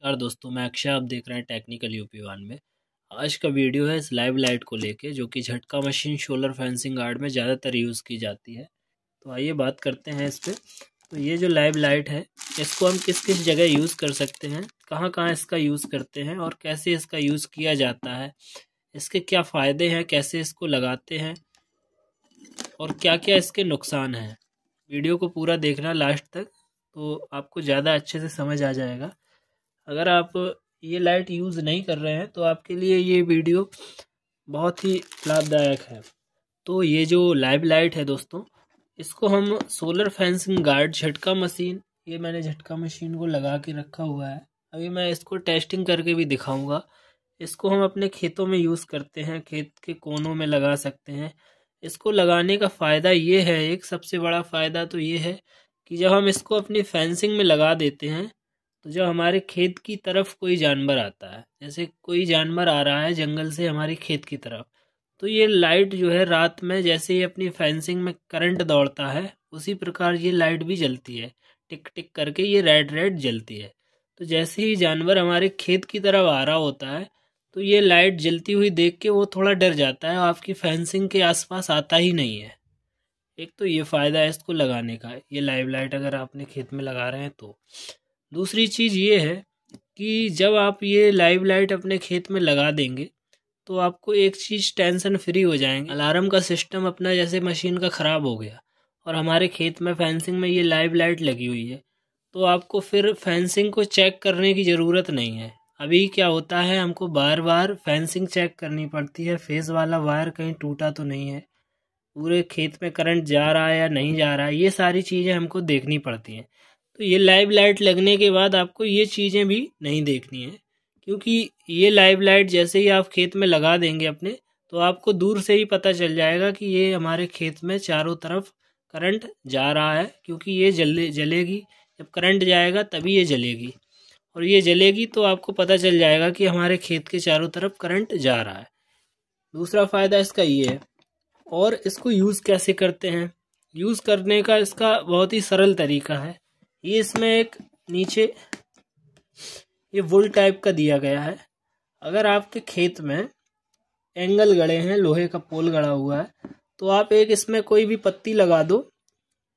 नमस्कार दोस्तों, मैं अक्षय। आप देख रहे हैं टेक्निकल यूपी वन में। आज का वीडियो है इस लाइव लाइट को लेके, जो कि झटका मशीन सोलर फेंसिंग गार्ड में ज़्यादातर यूज़ की जाती है। तो आइए बात करते हैं इस पे। तो ये जो लाइव लाइट है, इसको हम किस किस जगह यूज़ कर सकते हैं, कहाँ कहाँ इसका यूज़ करते हैं और कैसे इसका यूज़ किया जाता है, इसके क्या फ़ायदे हैं, कैसे इसको लगाते हैं और क्या क्या इसके नुकसान हैं। वीडियो को पूरा देखना लास्ट तक, तो आपको ज़्यादा अच्छे से समझ आ जाएगा। अगर आप ये लाइट यूज़ नहीं कर रहे हैं तो आपके लिए ये वीडियो बहुत ही लाभदायक है। तो ये जो लाइव लाइट है दोस्तों, इसको हम सोलर फेंसिंग गार्ड झटका मशीन, ये मैंने झटका मशीन को लगा के रखा हुआ है। अभी मैं इसको टेस्टिंग करके भी दिखाऊंगा। इसको हम अपने खेतों में यूज़ करते हैं, खेत के कोनों में लगा सकते हैं। इसको लगाने का फ़ायदा ये है, एक सबसे बड़ा फ़ायदा तो ये है कि जब हम इसको अपनी फेंसिंग में लगा देते हैं तो जब हमारे खेत की तरफ कोई जानवर आता है, जैसे कोई जानवर आ रहा है जंगल से हमारे खेत की तरफ, तो ये लाइट जो है रात में जैसे ही अपनी फेंसिंग में करंट दौड़ता है, उसी प्रकार ये लाइट भी जलती है। टिक टिक करके ये रेड रेड जलती है। तो जैसे ही जानवर हमारे खेत की तरफ आ रहा होता है, तो ये लाइट जलती हुई देख के वो थोड़ा डर जाता है, आपकी फेंसिंग के आसपास आता ही नहीं है। एक तो ये फ़ायदा है इसको लगाने का, ये लाइव लाइट अगर आपने खेत में लगा रहे हैं तो। दूसरी चीज़ ये है कि जब आप ये लाइव लाइट अपने खेत में लगा देंगे तो आपको एक चीज़ टेंशन फ्री हो जाएंगे। अलार्म का सिस्टम अपना जैसे मशीन का ख़राब हो गया और हमारे खेत में फेंसिंग में ये लाइव लाइट लगी हुई है, तो आपको फिर फेंसिंग को चेक करने की ज़रूरत नहीं है। अभी क्या होता है, हमको बार बार फेंसिंग चेक करनी पड़ती है, फेस वाला वायर कहीं टूटा तो नहीं है, पूरे खेत में करंट जा रहा है या नहीं जा रहा है, ये सारी चीज़ें हमको देखनी पड़ती हैं। तो ये लाइव लाइट लगने के बाद आपको ये चीज़ें भी नहीं देखनी है, क्योंकि ये लाइव लाइट जैसे ही आप खेत में लगा देंगे अपने, तो आपको दूर से ही पता चल जाएगा कि ये हमारे खेत में चारों तरफ करंट जा रहा है, क्योंकि ये जलेगी। जब करंट जाएगा तभी ये जलेगी, और ये जलेगी तो आपको पता चल जाएगा कि हमारे खेत के चारों तरफ करंट जा रहा है। दूसरा फ़ायदा इसका ये है। और इसको यूज़ कैसे करते हैं? यूज़ करने का इसका बहुत ही सरल तरीका है। ये इसमें एक नीचे ये वुल टाइप का दिया गया है। अगर आपके खेत में एंगल गड़े हैं, लोहे का पोल गड़ा हुआ है, तो आप एक इसमें कोई भी पत्ती लगा दो,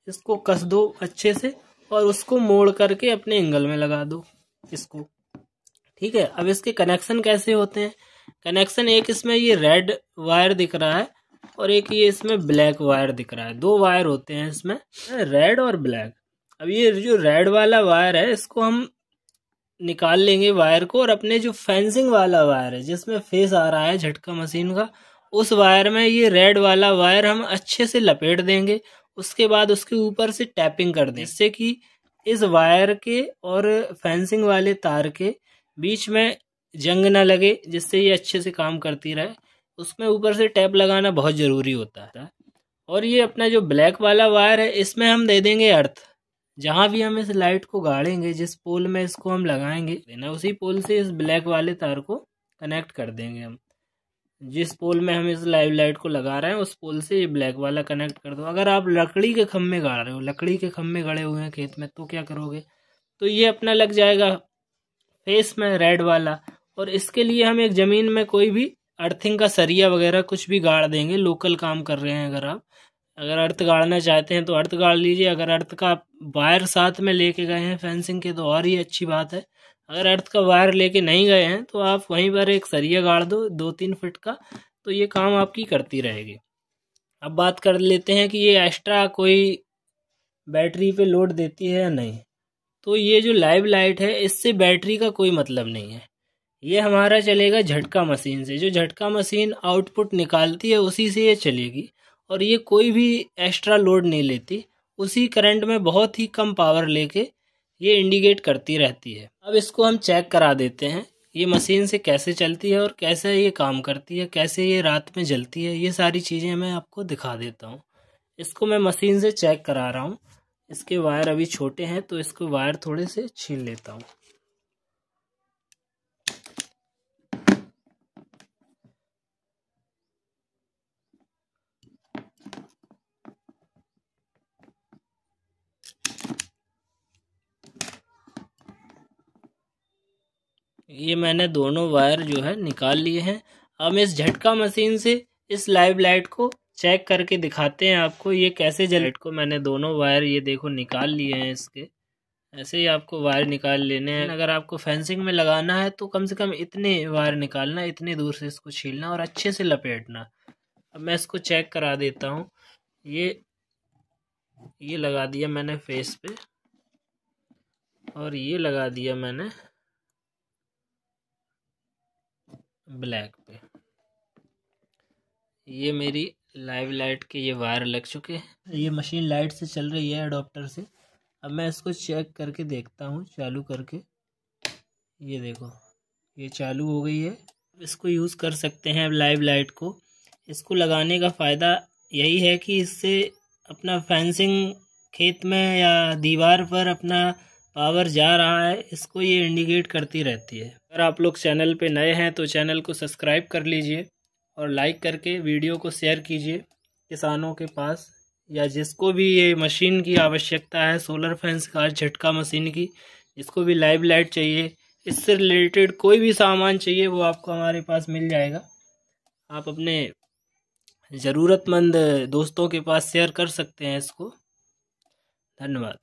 इसको कस दो अच्छे से और उसको मोड़ करके अपने एंगल में लगा दो इसको। ठीक है, अब इसके कनेक्शन कैसे होते हैं? कनेक्शन एक इसमें ये रेड वायर दिख रहा है और एक ये इसमें ब्लैक वायर दिख रहा है। दो वायर होते हैं इसमें, रेड और ब्लैक। अब ये जो रेड वाला वायर है, इसको हम निकाल लेंगे वायर को, और अपने जो फेंसिंग वाला वायर है जिसमें फेस आ रहा है झटका मशीन का, उस वायर में ये रेड वाला वायर हम अच्छे से लपेट देंगे। उसके बाद उसके ऊपर से टैपिंग कर दें, जिससे कि इस वायर के और फेंसिंग वाले तार के बीच में जंग ना लगे, जिससे ये अच्छे से काम करती रहे। उसमें ऊपर से टैप लगाना बहुत ज़रूरी होता है। और ये अपना जो ब्लैक वाला वायर है, इसमें हम दे देंगे अर्थ। जहाँ भी हम इस लाइट को गाड़ेंगे, जिस पोल में इसको हम लगाएंगे ना, उसी पोल से इस ब्लैक वाले तार को कनेक्ट कर देंगे हम। जिस पोल में हम इस लाइव लाइट को लगा रहे हैं, उस पोल से ये ब्लैक वाला कनेक्ट कर दो। अगर आप लकड़ी के खम्भे गाड़ रहे हो, लकड़ी के खम्भे गड़े हुए हैं खेत में, तो क्या करोगे? तो ये अपना लग जाएगा फेस में रेड वाला। और इसके लिए हम एक ज़मीन में कोई भी अर्थिंग का सरिया वगैरह कुछ भी गाड़ देंगे। लोकल काम कर रहे हैं, अगर अर्थ गाड़ना चाहते हैं तो अर्थ गाड़ लीजिए। अगर अर्थ का वायर साथ में लेके गए हैं फेंसिंग के, तो और ही अच्छी बात है। अगर अर्थ का वायर लेके नहीं गए हैं तो आप वहीं पर एक सरिया गाड़ दो 2-3 फीट का, तो ये काम आपकी करती रहेगी। अब बात कर लेते हैं कि ये एक्स्ट्रा कोई बैटरी पे लोड देती है या नहीं। तो ये जो लाइव लाइट है, इससे बैटरी का कोई मतलब नहीं है। ये हमारा चलेगा झटका मशीन से। जो झटका मशीन आउटपुट निकालती है, उसी से ये चलेगी, और ये कोई भी एक्स्ट्रा लोड नहीं लेती। उसी करंट में बहुत ही कम पावर लेके ये इंडिकेट करती रहती है। अब इसको हम चेक करा देते हैं, ये मशीन से कैसे चलती है और कैसे ये काम करती है, कैसे ये रात में जलती है। ये सारी चीज़ें मैं आपको दिखा देता हूँ। इसको मैं मशीन से चेक करा रहा हूँ। इसके वायर अभी छोटे हैं, तो इसको वायर थोड़े से छील लेता हूँ। ये मैंने दोनों वायर जो है निकाल लिए हैं। अब इस झटका मशीन से इस लाइव लाइट को चेक करके दिखाते हैं आपको ये कैसे लाइट को मैंने दोनों वायर ये देखो निकाल लिए हैं इसके। ऐसे ही आपको वायर निकाल लेने हैं। अगर आपको फेंसिंग में लगाना है तो कम से कम इतने वायर निकालना, इतनी दूर से इसको छीलना और अच्छे से लपेटना। अब मैं इसको चेक करा देता हूँ। ये लगा दिया मैंने फेस पे और ये लगा दिया मैंने ब्लैक पे। ये मेरी लाइव लाइट के ये वायर लग चुके हैं। ये मशीन लाइट से चल रही है अडोप्टर से। अब मैं इसको चेक करके देखता हूँ चालू करके। ये देखो ये चालू हो गई है। इसको यूज़ कर सकते हैं अब लाइव लाइट को। इसको लगाने का फ़ायदा यही है कि इससे अपना फेंसिंग खेत में या दीवार पर अपना पावर जा रहा है, इसको ये इंडिकेट करती रहती है। अगर आप लोग चैनल पे नए हैं तो चैनल को सब्सक्राइब कर लीजिए और लाइक करके वीडियो को शेयर कीजिए किसानों के पास या जिसको भी ये मशीन की आवश्यकता है, सोलर फैंस का झटका मशीन की, जिसको भी लाइव लाइट चाहिए, इससे रिलेटेड कोई भी सामान चाहिए वो आपको हमारे पास मिल जाएगा। आप अपने ज़रूरतमंद दोस्तों के पास शेयर कर सकते हैं इसको। धन्यवाद।